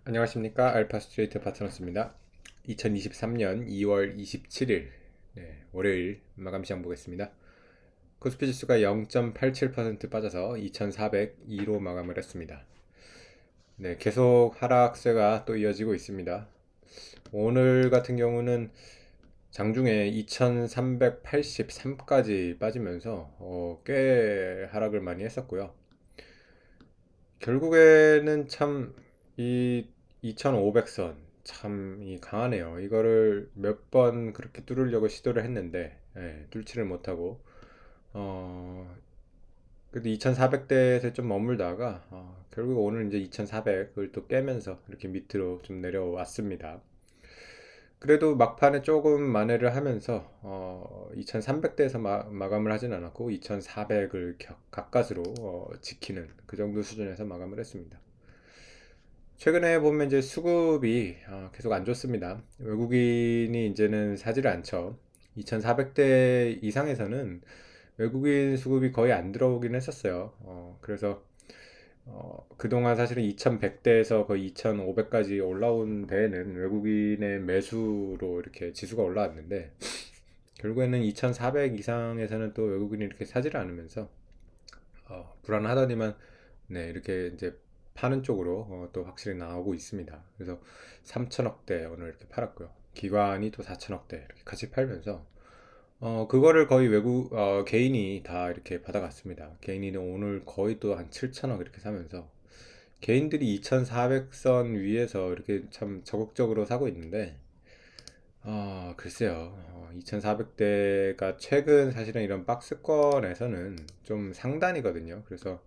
안녕하십니까. 알파 스트레이트 파트너스입니다. 2023년 2월 27일 월요일 마감 시장 보겠습니다. 코스피 지수가 0.87% 빠져서 2402로 마감을 했습니다. 계속 하락세가 또 이어지고 있습니다. 오늘 같은 경우는 장중에 2383까지 빠지면서 꽤 하락을 많이 했었고요. 결국에는 참 이 2500선 참 이 강하네요. 이거를 몇 번 그렇게 뚫으려고 시도를 했는데 뚫지를 못하고 그래도 2400대에서 좀 머물다가 결국 오늘 이제 2400을 또 깨면서 이렇게 밑으로 좀 내려왔습니다. 그래도 막판에 조금 만회를 하면서 2300대에서 마감을 하진 않았고 2400을 가까스로 지키는 그 정도 수준에서 마감을 했습니다. 최근에 보면 이제 수급이 계속 안 좋습니다. 외국인이 이제는 사지를 않죠. 2400대 이상에서는 외국인 수급이 거의 안 들어오긴 했었어요. 그래서 그동안 사실은 2100대에서 거의 2500까지 올라온 데에는 외국인의 매수로 이렇게 지수가 올라왔는데 결국에는 2400 이상에서는 또 외국인이 이렇게 사지를 않으면서 불안하더니만 이렇게 이제 파는 쪽으로 또 확실히 나오고 있습니다. 그래서 3천억대 오늘 이렇게 팔았고요. 기관이 또 4천억대 이렇게 같이 팔면서 그거를 거의 개인이 다 이렇게 받아갔습니다. 개인이 오늘 거의 또 한 7천억 이렇게 사면서 개인들이 2,400선 위에서 이렇게 참 적극적으로 사고 있는데 글쎄요. 2,400대가 최근 사실은 이런 박스권에서는 좀 상단이거든요. 그래서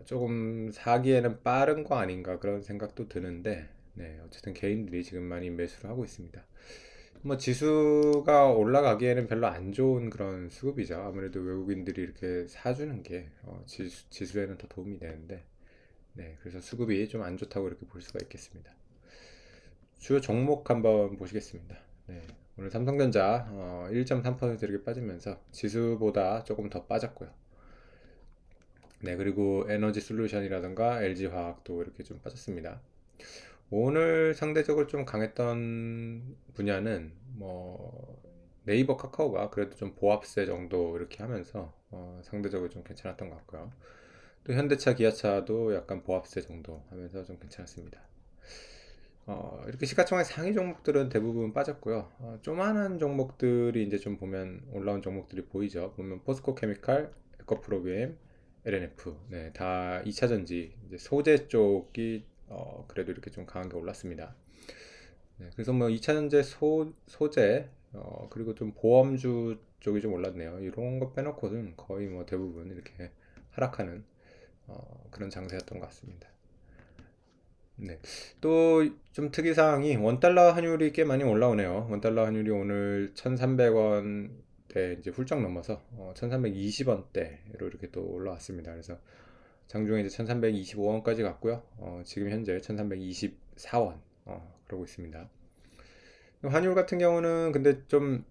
조금 사기에는 빠른 거 아닌가 그런 생각도 드는데 어쨌든 개인들이 지금 많이 매수를 하고 있습니다. 뭐 지수가 올라가기에는 별로 안 좋은 그런 수급이죠. 아무래도 외국인들이 이렇게 사주는 게 지수에는 더 도움이 되는데 그래서 수급이 좀 안 좋다고 이렇게 볼 수가 있겠습니다. 주요 종목 한번 보시겠습니다. 오늘 삼성전자 1.3% 이렇게 빠지면서 지수보다 조금 더 빠졌고요. 그리고 에너지 솔루션이라던가 LG화학도 이렇게 좀 빠졌습니다. 오늘 상대적으로 좀 강했던 분야는 뭐 네이버 카카오가 그래도 좀 보합세 정도 이렇게 하면서 상대적으로 좀 괜찮았던 것 같고요. 또 현대차, 기아차도 약간 보합세 정도 하면서 좀 괜찮았습니다. 이렇게 시가총액 상위 종목들은 대부분 빠졌고요. 조만한 종목들이 이제 좀 보면 올라온 종목들이 보이죠. 보면 포스코 케미칼, 에코프로비엠, LNF, 다 2차전지 이제 소재 쪽이 그래도 이렇게 좀 강하게 올랐습니다. 그래서 뭐 2차전지 소재 그리고 좀 보험주 쪽이 좀 올랐네요. 이런 거 빼놓고는 거의 뭐 대부분 이렇게 하락하는 그런 장세였던 것 같습니다. 또 좀 특이사항이 원달러 환율이 꽤 많이 올라오네요. 원달러 환율이 오늘 1,300원대 이제 훌쩍 넘어서 1,320원대로 이렇게 또 올라왔습니다. 그래서 장중에 이제 1,325원까지 갔고요. 지금 현재 1,324원 그러고 있습니다. 환율 같은 경우는 근데 좀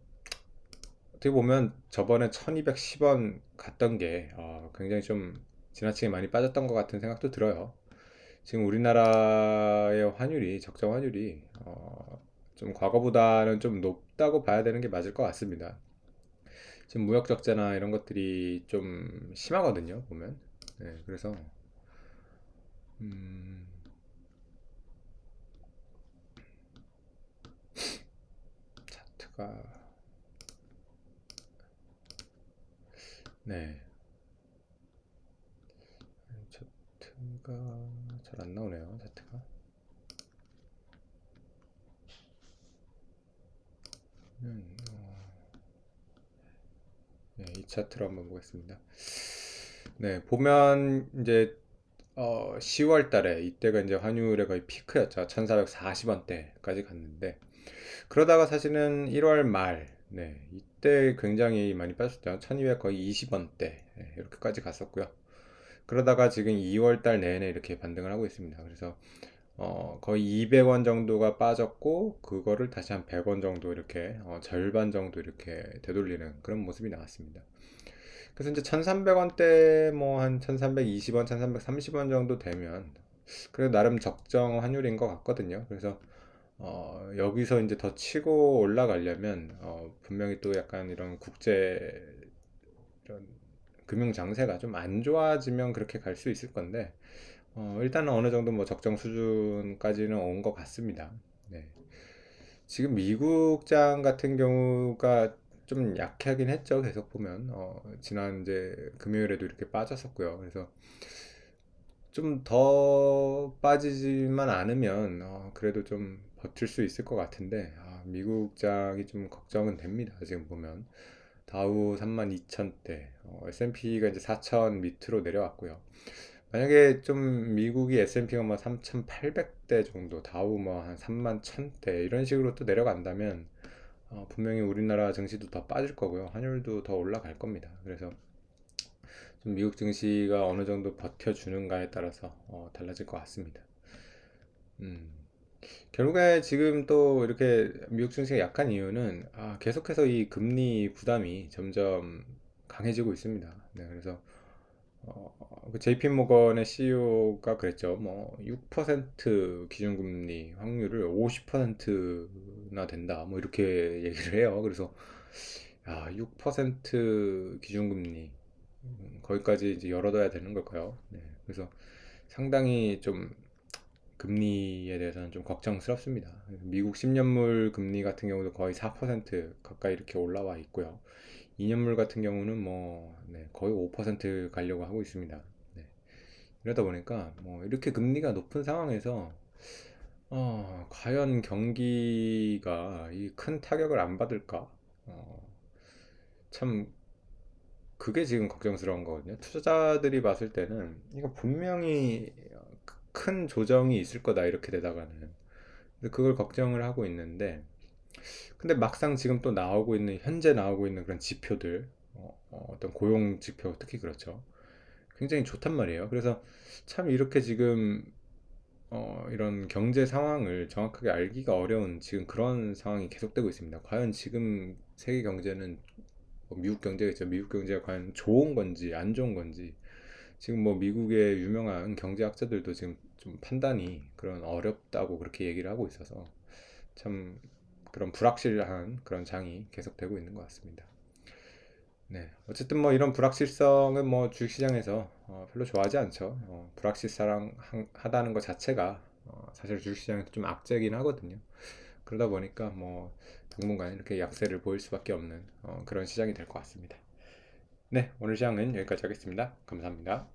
어떻게 보면 저번에 1210원 갔던 게 굉장히 좀 지나치게 많이 빠졌던 것 같은 생각도 들어요. 지금 우리나라의 환율이 적정 환율이 좀 과거보다는 좀 높다고 봐야 되는 게 맞을 것 같습니다. 지금 무역 적자나 이런 것들이 좀 심하거든요, 보면. 그래서 음, 차트가 네 차트가 잘 안 나오네요, 차트가. 음, 이 차트로 한번 보겠습니다. 보면 이제 10월 달에 이때가 이제 환율의 거의 피크였죠. 1440원대까지 갔는데 그러다가 사실은 1월 말 이때 굉장히 많이 빠졌죠. 1200 거의 20원대 이렇게까지 갔었고요. 그러다가 지금 2월 달 내내 이렇게 반등을 하고 있습니다. 그래서 거의 200원 정도가 빠졌고 그거를 다시 한 100원 정도 이렇게 절반 정도 이렇게 되돌리는 그런 모습이 나왔습니다. 그래서 이제 1300원대 뭐 한 1320원, 1330원 정도 되면 그래도 나름 적정 환율인 것 같거든요. 그래서 여기서 이제 더 치고 올라가려면 분명히 또 약간 이런 국제 이런 금융 장세가 좀 안 좋아지면 그렇게 갈 수 있을 건데 일단은 어느 정도 뭐 적정 수준까지는 온 것 같습니다. 네. 지금 미국장 같은 경우가 좀 약하긴 했죠. 계속 보면 지난 이제 금요일에도 이렇게 빠졌었고요. 그래서 좀 더 빠지지만 않으면 그래도 좀 버틸 수 있을 것 같은데 미국장이 좀 걱정은 됩니다. 지금 보면 다우 32,000대, S&P가 이제 4,000 밑으로 내려왔고요. 만약에 좀 미국이 S&P가 뭐 3,800대 정도, 다우 뭐 한 31,000대 이런 식으로 또 내려간다면 분명히 우리나라 증시도 더 빠질 거고요. 환율도 더 올라갈 겁니다. 그래서 좀 미국 증시가 어느 정도 버텨주는가에 따라서 달라질 것 같습니다. 음. 결국에 지금 또 이렇게 미국 증시가 약한 이유는 계속해서 이 금리 부담이 점점 강해지고 있습니다. 네, 그래서 그 JP 모건의 CEO가 그랬죠. 뭐 6% 기준금리 확률을 50%나 된다. 뭐 이렇게 얘기를 해요. 그래서 6% 기준금리 거기까지 이제 열어둬야 되는 걸까요? 네, 그래서 상당히 좀 금리에 대해서는 좀 걱정스럽습니다. 미국 10년물 금리 같은 경우도 거의 4% 가까이 이렇게 올라와 있고요. 2년물 같은 경우는 뭐 거의 5% 가려고 하고 있습니다. 네. 이러다 보니까 뭐 이렇게 금리가 높은 상황에서 과연 경기가 이 큰 타격을 안 받을까? 참 그게 지금 걱정스러운 거거든요. 투자자들이 봤을 때는 이거 분명히 큰 조정이 있을 거다 이렇게 되다가는 근데 그걸 걱정을 하고 있는데 근데 막상 지금 또 나오고 있는 현재 나오고 있는 그런 지표들 떤 고용 지표 특히 그렇죠. 굉장히 좋단 말이에요. 그래서 참 이렇게 지금 이런 경제 상황을 정확하게 알기가 어려운 지금 그런 상황이 계속되고 있습니다. 과연 지금 세계 경제는 뭐 미국 경제겠죠. 미국 경제가 과연 좋은 건지 안 좋은 건지 지금 뭐 미국의 유명한 경제학자들도 지금 좀 판단이 그런 어렵다고 그렇게 얘기를 하고 있어서 참 그런 불확실한 그런 장이 계속되고 있는 것 같습니다. 네, 어쨌든 뭐 이런 불확실성은 뭐 주식시장에서 별로 좋아하지 않죠. 불확실하다는 것 자체가 사실 주식시장에서 좀 악재긴 하거든요. 그러다 보니까 뭐 당분간 이렇게 약세를 보일 수밖에 없는 그런 시장이 될 것 같습니다. 네, 오늘 시장은 여기까지 하겠습니다. 감사합니다.